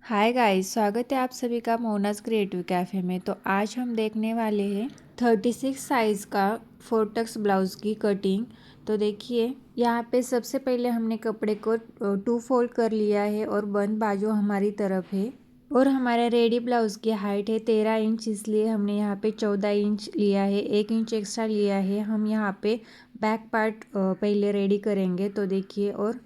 Hi guys, स्वागत है आप सभी का मोनास क्रिएटिव कैफ़े में। तो आज हम देखने वाले हैं 36 साइज़ का 4 टक्स ब्लाउज़ की कटिंग। तो देखिए, यहाँ पे सबसे पहले हमने कपड़े को 2 फोल्ड कर लिया है और बंद बाजू हमारी तरफ है। और हमारा रेडी ब्लाउज़ की हाइट है 13 इंच, इसलिए हमने यहाँ पे 14 इंच लिया है, 1 इंच एक्स्ट्रा लिया है। हम यहाँ पे बैक पार्ट पहले रेडी करेंगे। तो देखिए, और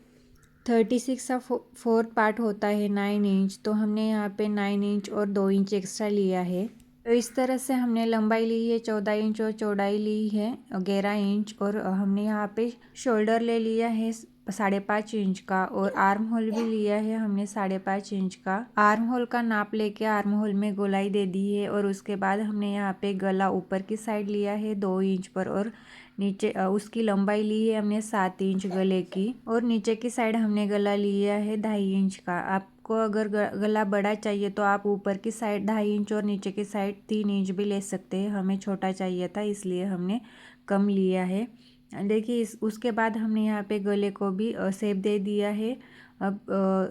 36 का फोर्थ पार्ट होता है 9 इंच, तो हमने यहाँ पे 9 इंच और 2 इंच एक्स्ट्रा लिया है। तो इस तरह से हमने लंबाई ली है 14 इंच और चौड़ाई ली है 11 इंच। और हमने यहाँ पे शोल्डर ले लिया है 5.5 इंच का, और आर्म होल भी लिया है हमने 5.5 इंच का। आर्म होल का नाप लेके आर्म होल में गोलाई दे दी है। और उसके बाद हमने यहाँ पे गला ऊपर की साइड लिया है 2 इंच पर, और नीचे उसकी लंबाई ली है हमने 7 इंच गले की। और नीचे की साइड हमने गला लिया है 2.5 इंच का। आपको अगर गला बड़ा चाहिए तो आप ऊपर की साइड 2.5 इंच और नीचे की साइड 3 इंच भी ले सकते हैं। हमें छोटा चाहिए था, इसलिए हमने कम लिया है। देखिए, उसके बाद हमने यहाँ पे गले को भी शेप दे दिया है। अब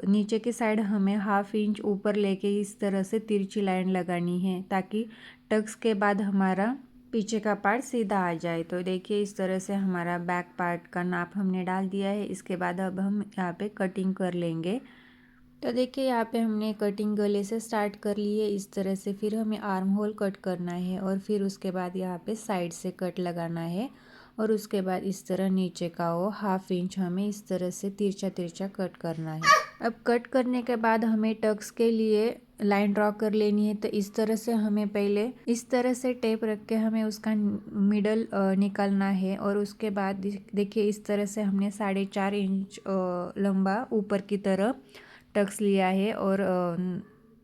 नीचे की साइड हमें 1/2 इंच ऊपर लेके इस तरह से तिरछी लाइन लगानी है, ताकि टक्स के बाद हमारा पीछे का पार्ट सीधा आ जाए। तो देखिए, इस तरह से हमारा बैक पार्ट का नाप हमने डाल दिया है। इसके बाद अब हम यहाँ पे कटिंग कर लेंगे। तो देखिए, यहाँ पे हमने कटिंग गले से स्टार्ट कर ली है इस तरह से। फिर हमें आर्म होल कट करना है, और फिर उसके बाद यहाँ पे साइड से कट लगाना है। और उसके बाद इस तरह नीचे का वो 1/2 इंच हमें इस तरह से तिरछा तिरछा कट करना है। अब कट करने के बाद हमें टक्स के लिए लाइन ड्रॉ कर लेनी है। तो इस तरह से हमें पहले इस तरह से टेप रख के हमें उसका मिडल निकालना है। और उसके बाद देखिए, इस तरह से हमने 4.5 इंच लंबा ऊपर की तरफ टक्स लिया है, और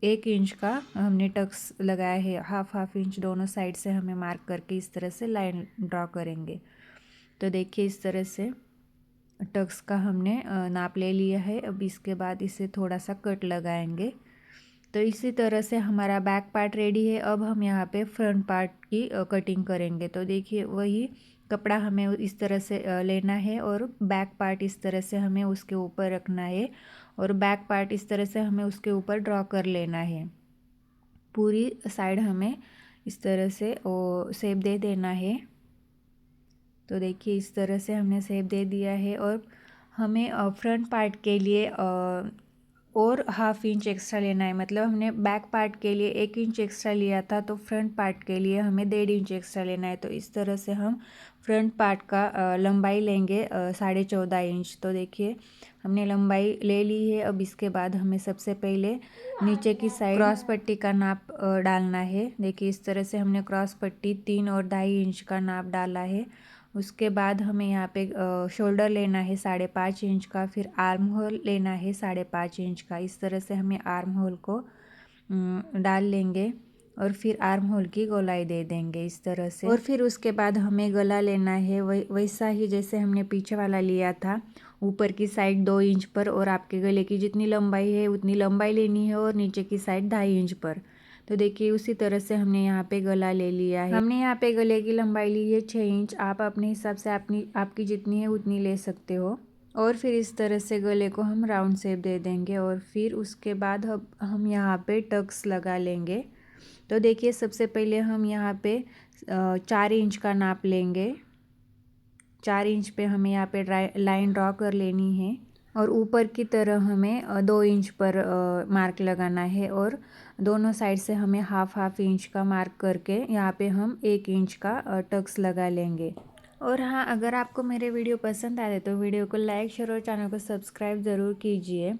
1 इंच का हमने टक्स लगाया है। हाफ इंच दोनों साइड से हमें मार्क करके इस तरह से लाइन ड्रॉ करेंगे। तो देखिए, इस तरह से टक्स का हमने नाप ले लिया है। अब इसके बाद इसे थोड़ा सा कट लगाएंगे। तो इसी तरह से हमारा बैक पार्ट रेडी है। अब हम यहाँ पे फ्रंट पार्ट की कटिंग करेंगे। तो देखिए, वही कपड़ा हमें इस तरह से लेना है, और बैक पार्ट इस तरह से हमें उसके ऊपर रखना है, और बैक पार्ट इस तरह से हमें उसके ऊपर ड्रॉ कर लेना है। पूरी साइड हमें इस तरह से शेप दे देना है। तो देखिए, इस तरह से हमने शेप दे दिया है। और हमें फ्रंट पार्ट के लिए और 1/2 इंच एक्स्ट्रा लेना है। मतलब हमने बैक पार्ट के लिए 1 इंच एक्स्ट्रा लिया था, तो फ्रंट पार्ट के लिए हमें 1.5 इंच एक्स्ट्रा लेना है। तो इस तरह से हम फ्रंट पार्ट का लंबाई लेंगे 14.5 इंच। तो देखिए, हमने लंबाई ले ली है। अब इसके बाद हमें सबसे पहले नीचे की साइड क्रॉस पट्टी का नाप डालना है। देखिए, इस तरह से हमने क्रॉस पट्टी 3 और 2.5 इंच का नाप डाला है। उसके बाद हमें यहाँ पे शोल्डर लेना है 5.5 इंच का। फिर आर्म होल लेना है 5.5 इंच का। इस तरह से हमें आर्म होल को डाल लेंगे, और फिर आर्म होल की गोलाई दे देंगे इस तरह से। और फिर उसके बाद हमें गला लेना है वैसा ही जैसे हमने पीछे वाला लिया था, ऊपर की साइड 2 इंच पर, और आपके गले की जितनी लंबाई है उतनी लंबाई लेनी है, और नीचे की साइड 2.5 इंच पर। तो देखिए, उसी तरह से हमने यहाँ पे गला ले लिया है। हमने यहाँ पे गले की लंबाई ली है 6 इंच। आप अपने हिसाब से आपकी जितनी है उतनी ले सकते हो। और फिर इस तरह से गले को हम राउंड शेप दे देंगे। और फिर उसके बाद हम यहाँ पे टक्स लगा लेंगे। तो देखिए, सबसे पहले हम यहाँ पे 4 इंच का नाप लेंगे। 4 इंच पे हमें यहाँ पे लाइन ड्रॉ कर लेनी है, और ऊपर की तरह हमें 2 इंच पर मार्क लगाना है। और दोनों साइड से हमें हाफ इंच का मार्क करके यहाँ पे हम 1 इंच का टक्स लगा लेंगे। और हाँ, अगर आपको मेरे वीडियो पसंद आए तो वीडियो को लाइक, शेयर और चैनल को सब्सक्राइब ज़रूर कीजिए।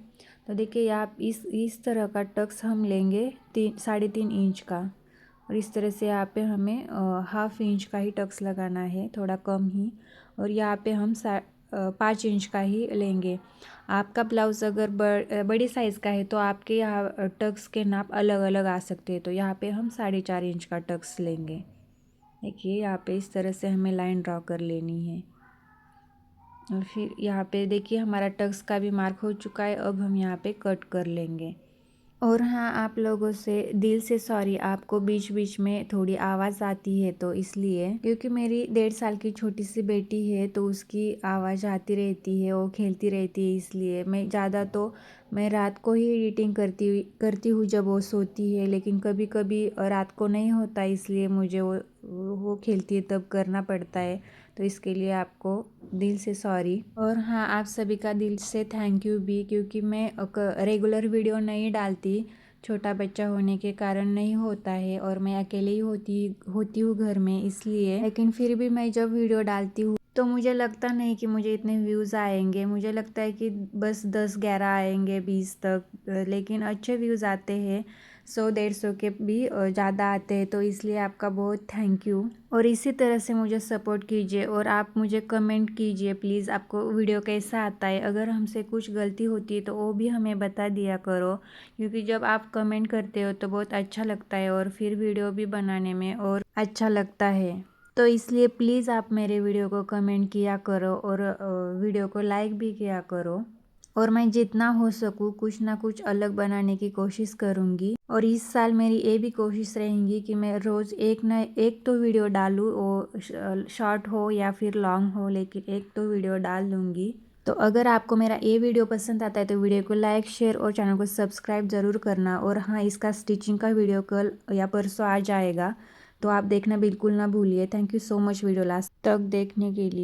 तो देखिए, आप इस तरह का टक्स हम लेंगे 3.5 इंच का। और इस तरह से यहाँ पे हमें 1/2 इंच का ही टक्स लगाना है, थोड़ा कम ही। और यहाँ पे हम 5 इंच का ही लेंगे। आपका ब्लाउज़ अगर बड़ी साइज़ का है तो आपके यहाँ टक्स के नाप अलग अलग आ सकते हैं। तो यहाँ पे हम 4.5 इंच का टक्स लेंगे। देखिए, यहाँ पे इस तरह से हमें लाइन ड्रॉ कर लेनी है। और फिर यहाँ पे देखिए, हमारा टक्स का भी मार्क हो चुका है। अब हम यहाँ पे कट कर लेंगे। और हाँ, आप लोगों से दिल से सॉरी, आपको बीच बीच में थोड़ी आवाज़ आती है तो इसलिए, क्योंकि मेरी 1.5 साल की छोटी सी बेटी है तो उसकी आवाज़ आती रहती है, वो खेलती रहती है, इसलिए मैं रात को ही एडिटिंग करती हूँ जब वो सोती है, लेकिन कभी कभी रात को नहीं होता, इसलिए मुझे वो खेलती है तब करना पड़ता है। तो इसके लिए आपको दिल से सॉरी। और हाँ, आप सभी का दिल से थैंक यू भी, क्योंकि मैं रेगुलर वीडियो नहीं डालती, छोटा बच्चा होने के कारण नहीं होता है और मैं अकेले ही होती हूँ घर में, इसलिए। लेकिन फिर भी मैं जब वीडियो डालती हूँ तो मुझे लगता नहीं कि मुझे इतने व्यूज़ आएंगे, मुझे लगता है कि बस 10-11 आएंगे, 20 तक, लेकिन अच्छे व्यूज़ आते हैं, 100-150 के भी ज़्यादा आते हैं, तो इसलिए आपका बहुत थैंक यू। और इसी तरह से मुझे सपोर्ट कीजिए और आप मुझे कमेंट कीजिए प्लीज़, आपको वीडियो कैसा आता है, अगर हमसे कुछ गलती होती है तो वो भी हमें बता दिया करो, क्योंकि जब आप कमेंट करते हो तो बहुत अच्छा लगता है और फिर वीडियो भी बनाने में और अच्छा लगता है। तो इसलिए प्लीज़ आप मेरे वीडियो को कमेंट किया करो और वीडियो को लाइक भी किया करो। और मैं जितना हो सकूँ कुछ ना कुछ अलग बनाने की कोशिश करूँगी। और इस साल मेरी ये भी कोशिश रहेगी कि मैं रोज़ एक तो वीडियो डालूँ, वो शॉर्ट हो या फिर लॉन्ग हो, लेकिन एक तो वीडियो डाल दूँगी। तो अगर आपको मेरा ये वीडियो पसंद आता है तो वीडियो को लाइक, शेयर और चैनल को सब्सक्राइब ज़रूर करना। और हाँ, इसका स्टिचिंग का वीडियो कल या परसों आ जाएगा, तो आप देखना बिल्कुल ना भूलिए। Thank you so much video last तक देखने के लिए।